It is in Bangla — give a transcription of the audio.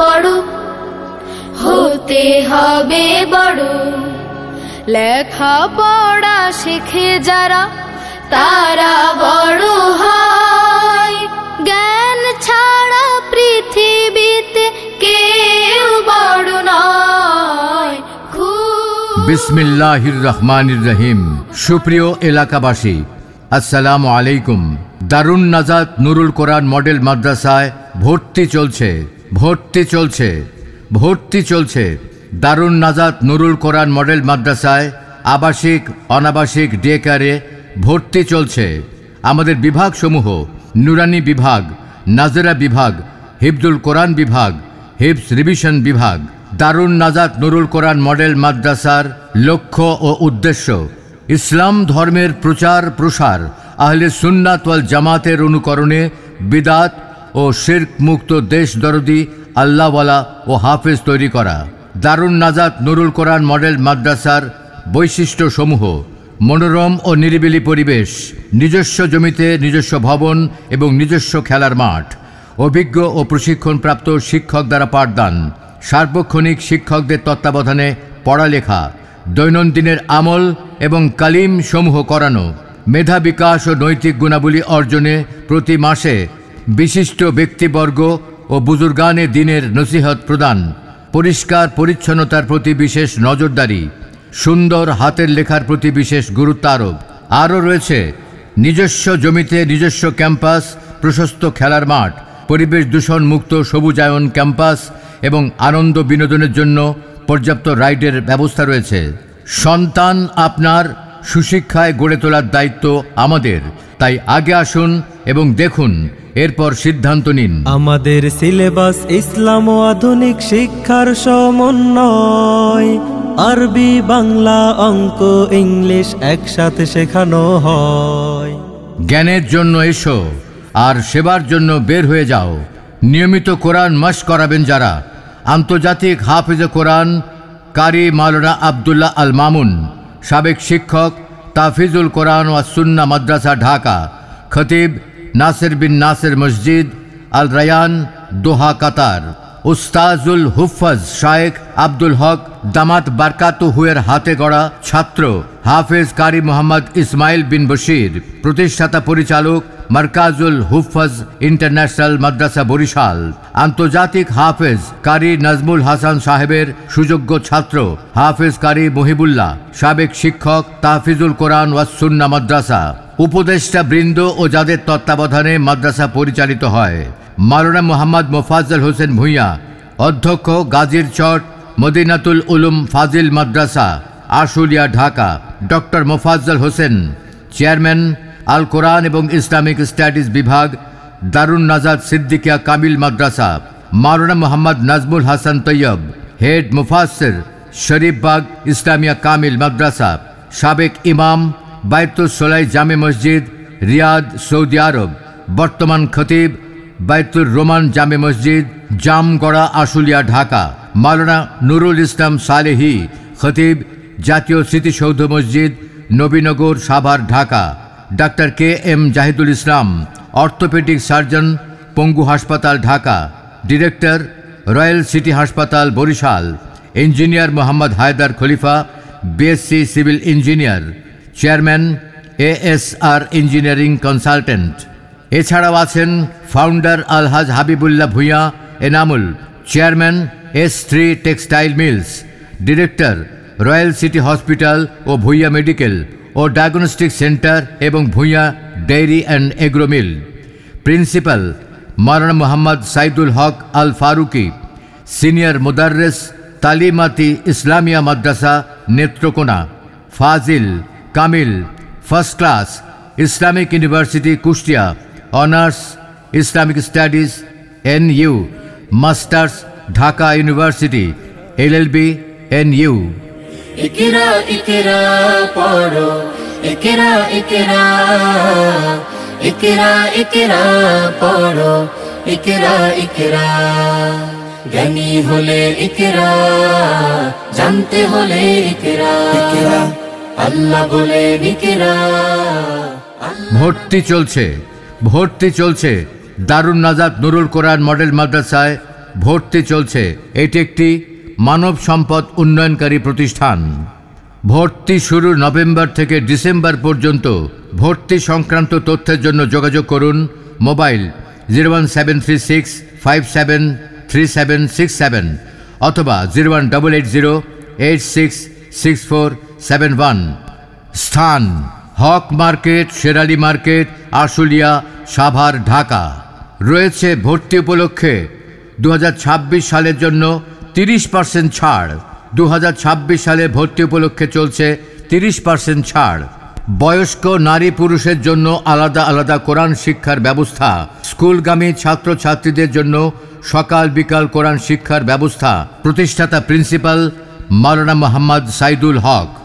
পড়ো, হতে হবে বড়। লেখা পড়া শিখে যারা তারা বড় হয়, জ্ঞান ছাড়া পৃথিবীতে কেউ বড় নয়। বিসমিল্লাহির রহমানির রহিম। সুপ্রিয় এলাকাবাসী, আসসালামু আলাইকুম। দারুন নাজাত নুরুল কোরআন মডেল মাদ্রাসায় ভর্তি চলছে, ভর্তি চলছে, ভর্তি চলছে। দারুন নাজাত নুরুল কোরআন মডেল মাদ্রাসায় আবাসিক অনাবাসিক ডে কেয়ারে ভর্তি চলছে। আমাদের বিভাগসমূহ নুরানি বিভাগ, নাজেরা বিভাগ, হিফজুল কোরআন বিভাগ, হিফজ রিভিশন বিভাগ। দারুন নাজাত নুরুল কোরআন মডেল মাদ্রাসার লক্ষ্য ও উদ্দেশ্য ইসলাম ধর্মের প্রচার প্রসার, আহলে সুন্নাত ওয়াল জামাতের অনুকরণে বিদাত ও শিরক মুক্ত দেশ দরদি আল্লাহওয়ালা ও হাফেজ তৈরি করা। দারুন নাজাত নুরুল কোরআন মডেল মাদ্রাসার বৈশিষ্ট্যসমূহ: মনোরম ও নিরিবিলি পরিবেশ, নিজস্ব জমিতে নিজস্ব ভবন এবং নিজস্ব খেলার মাঠ, অভিজ্ঞ ও প্রশিক্ষণপ্রাপ্ত শিক্ষক দ্বারা পাঠদান, সার্বক্ষণিক শিক্ষকদের তত্ত্বাবধানে পড়ালেখা, দৈনন্দিনের আমল এবং কালিম সমূহ করানো, মেধা বিকাশ ও নৈতিক গুণাবলী অর্জনে প্রতি মাসে বিশিষ্ট ব্যক্তিবর্গ ও বুজুর্গানে দ্বীনের নসিহত প্রদান, পরিষ্কার পরিচ্ছন্নতার প্রতি বিশেষ নজরদারি, সুন্দর হাতের লেখার প্রতি বিশেষ গুরুত্ব আরোপ। আরও রয়েছে নিজস্ব জমিতে নিজস্ব ক্যাম্পাস, প্রশস্ত খেলার মাঠ, পরিবেশ দূষণ মুক্ত সবুজায়ন ক্যাম্পাস এবং আনন্দ বিনোদনের জন্য পর্যাপ্ত রাইডের ব্যবস্থা রয়েছে। সন্তান আপনার সুশিক্ষায় গড়ে তোলার দায়িত্ব আমাদের, তাই আগে আসুন এবং দেখুন, এরপর সিদ্ধান্ত নিন। আমাদের সিলেবাস ইসলাম ও আধুনিক শিক্ষার সমন্বয়, আরবি বাংলা অঙ্ক ইংলিশ একসাথে শেখানো হয়। জ্ঞানের জন্য এসো আর সেবার জন্য বের হয়ে যাও। নিয়মিত কোরআন মাশক করাবেন যারা, আন্তর্জাতিক হাফেজে কোরআন কারি মাওলানা আব্দুল্লাহ আল মামুন, সাবেক শিক্ষক তাফিজুল কোরআন ওয়া সুন্নাহ মাদ্রাসা ঢাকা, খতিব নাসির বিন নাসির মসজিদ আল রায়ান দোহা কাতার, উস্তাজুল হুফাজ শায়েখ আব্দুল হক দামাত বারকাতুহুয়ের হাতে গড়া ছাত্র হাফেজ কারি মোহাম্মদ ইসমাইল বিন বশির, প্রতিষ্ঠাতা পরিচালক মারকাজুল হুফাজ ইন্টারন্যাশনাল মাদ্রাসা বরিশাল, আন্তর্জাতিক হাফেজ কারি নাজমুল হাসান সাহেবের সুযোগ্য ছাত্র হাফেজ কারি মহিবুল্লাহ, সাবেক শিক্ষক তাহফিজুল কোরআন ওয়া সুন্নাহ মাদ্রাসা। উপদেষ্টা বৃন্দ ও যাদের তত্ত্বাবধানে মাদ্রাসা পরিচালিত হয়: মাওলানা মোহাম্মদ মোফাজ্জল হোসেন ভূঁইয়া, অধ্যক্ষ গাজীর চট মদিনাতুল উলুম ফাজিল মাদ্রাসা আশুলিয়া ঢাকা, ডক্টর মোফাজ্জল হোসেন, চেয়ারম্যান আল কোরআন এবং ইসলামিক স্টাডিজ বিভাগ, দারুন নাজাত সিদ্দিকিয়া কামিল মাদ্রাসা, মাওলানা মোহাম্মদ নাজমুল হাসান তৈয়ব, হেড মুফাসসির শরীফবাগ ইসলামিয়া কামিল মাদ্রাসা, সাবেক ইমাম বাইতুস সোলাই জামে মসজিদ রিয়াদ সৌদি আরব, বর্তমান খতিব বাইতুর রোমান জামে মসজিদ জামগড়া আশুলিয়া ঢাকা, মাওলানা নুরুল ইসলাম সালেহি, খতিব জাতীয় স্মৃতিসৌধ মসজিদ Nabinagar Savar Dhaka, doctor K M Jahidul Islam, orthopaedic surgeon পঙ্গু হাসপাতাল ঢাকা, ডিরেক্টর রয়্যাল সিটি হাসপাতাল Barishal, engineer Mohammad Haider Khalifa, BSc civil engineer, chairman ASR engineering consultant. এছাড়াও আছেন founder Alhaj Habibullah Bhuiyan Enamul, chairman S3 textile mills, director royal city hospital ও ভূঁইয়া মেডিকেল ও ডায়াগনস্টিক সেন্টার এবং Bhuiyan dairy and agro mill, principal Maulana Mohammad Saidul Haque Al Faruqi, senior মুদাররিস তালিমাতি Islamia Madrasa Netrokona, Fazil Kamil first class Islamic university Kushtia, honours Islamic studies NU, masters Dhaka university, LLB NU। ইকরা ইকরা পড়ো, ইকরা ইকরা, ইকরা ইকরা পড়ো, ইকরা ইকরা। জ্ঞানী হলে ইকরা, জানতে হলে ইকরা, আল্লাহ বলে ইকরা। ভর্তি চলছে, ভর্তি চলছে। দারুন নাজাত নুরুল কোরআন মডেল মাদ্রাসায় ভর্তি চলছে। এটি একটি মানব সম্পদ উন্নয়নকারী প্রতিষ্ঠান। ভর্তি শুরু নভেম্বর থেকে ডিসেম্বর পর্যন্ত। ভর্তি সংক্রান্ত তথ্যের জন্য যোগাযোগ করুন মোবাইল 01736573767 অথবা 01880866471। স্থান হক মার্কেট, শেরালি মার্কেট, আশুলিয়া, সাভার, ঢাকা। রয়েছে ভর্তি উপলক্ষে 2026 সালের জন্য 30% ছাড়। 2026 সালে ভর্তি উপলক্ষে চলছে 30% ছাড়। বয়স্ক নারী পুরুষের জন্য আলাদা আলাদা কোরআন শিক্ষার ব্যবস্থা। স্কুলগামী ছাত্রছাত্রীদের জন্য সকাল বিকাল কোরআন শিক্ষার ব্যবস্থা। প্রতিষ্ঠাতা প্রিন্সিপাল মাওলানা মোহাম্মদ সাইদুল হক।